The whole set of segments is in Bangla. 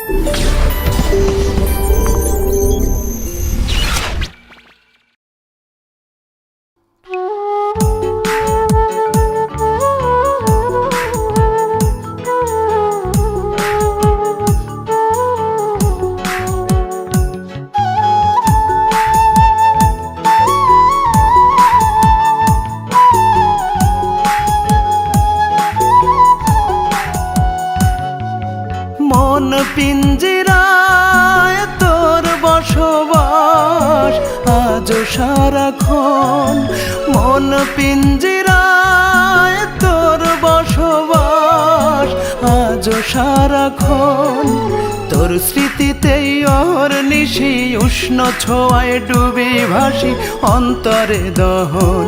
মন পিঞ্জিরায় তোর বসবাস আজও সারাক্ষণ, মন পিঞ্জিরায় তোর বসবাস আজও সারাক্ষণ। তোর স্মৃতিতেই অহর্নিশি উষ্ণ ছোঁয়ায় ডুবে ভাসি অন্তরে দহন।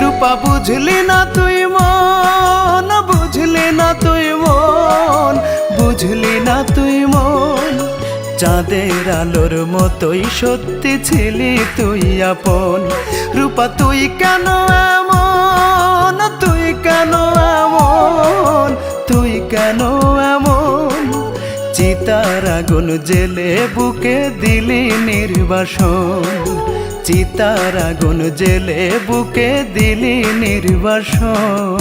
রূপা বুঝলি না তুই মন, বুঝলি না তুই মন, বুঝলি না তুই মন। চাঁদের আলোর মতোই সত্যি ছিলি তুই আপন। রূপা তুই কেন এমন, তুই কেন এমন, তুই কেন এমন। চিতার আগুন জেলে বুকে দিলি নির্বাসন, চিতার আগুন জেলে বুকে দিলি নির্বাসন।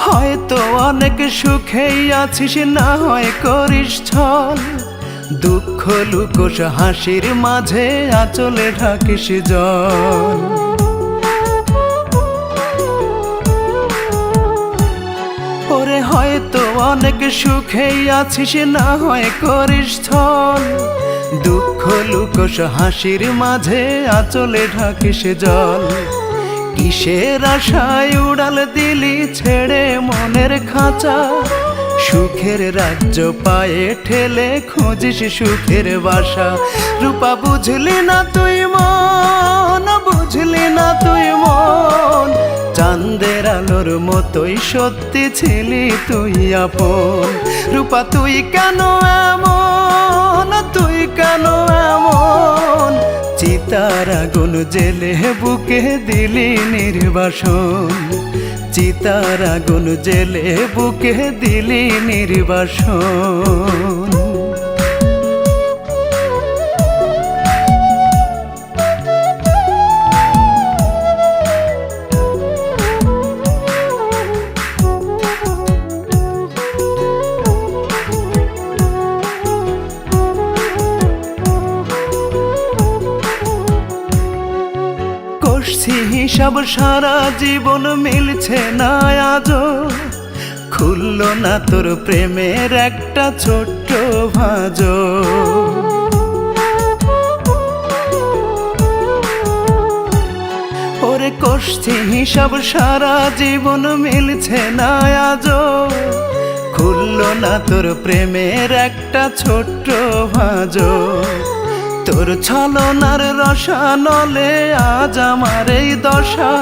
হয়তো অনেক সুখেই আছিস, না হয় করিস ছল। দুঃখ লুকোস হাসির মাঝে, আঁচলে ঢাকিস জল। ওরে হয়তো অনেক সুখেই আছিস, না হয় করিস ছল। দুঃখ লুকোস হাসির মাঝে, আঁচলে ঢাকিস জল। কিসের আশায় উড়াল দিলি ছেড়ে মনের খাঁচা, সুখের রাজ্য পায়ে ঠেলে খুঁজিস সুখের বাসা। রূপা বুঝলি না তুই মন, বুঝলি না তুই মন। চাঁদের আলোর মতোই সত্যি ছিলি তুই আপন। রূপা তুই কেন এমন, তুই কেন এমন। চিতার আগুন জেলে বুকে দিলি নির্বাসন, চিতার আগুন জেলে বুকে দিলি নির্বাসন। করছি হিসাব সারা জীবন মিলছে না আজও, খুললো না তোর প্রেমের একটা ছোট্ট ভাঁজও। ওরে করছি হিসাব সারা জীবন মিলছে না আজও, খুললো না তোর প্রেমের একটা ছোট্ট ভাঁজও। তোর ছলনার রসানলে আজ আমার এই দশা,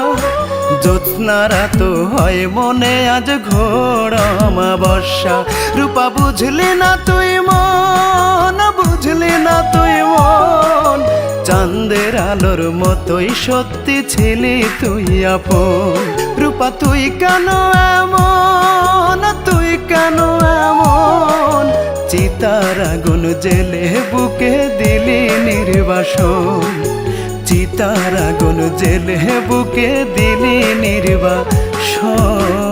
জ্যোৎস্নারা তো হয় মনে আজ ঘোর অমাবস্যা। রূপা বুঝলি না তুই মন, বুঝলি না তুই মন। চাঁদের আলোর মতোই সত্যি ছিলি তুই আপন। রূপা তুই কেন এমন, তুই কেন এমন। চিতার আগুন জেলে বুকে দিলি নির্বাসন, চিতার আগুন জেলে বুকে দিলি নির্বাসন।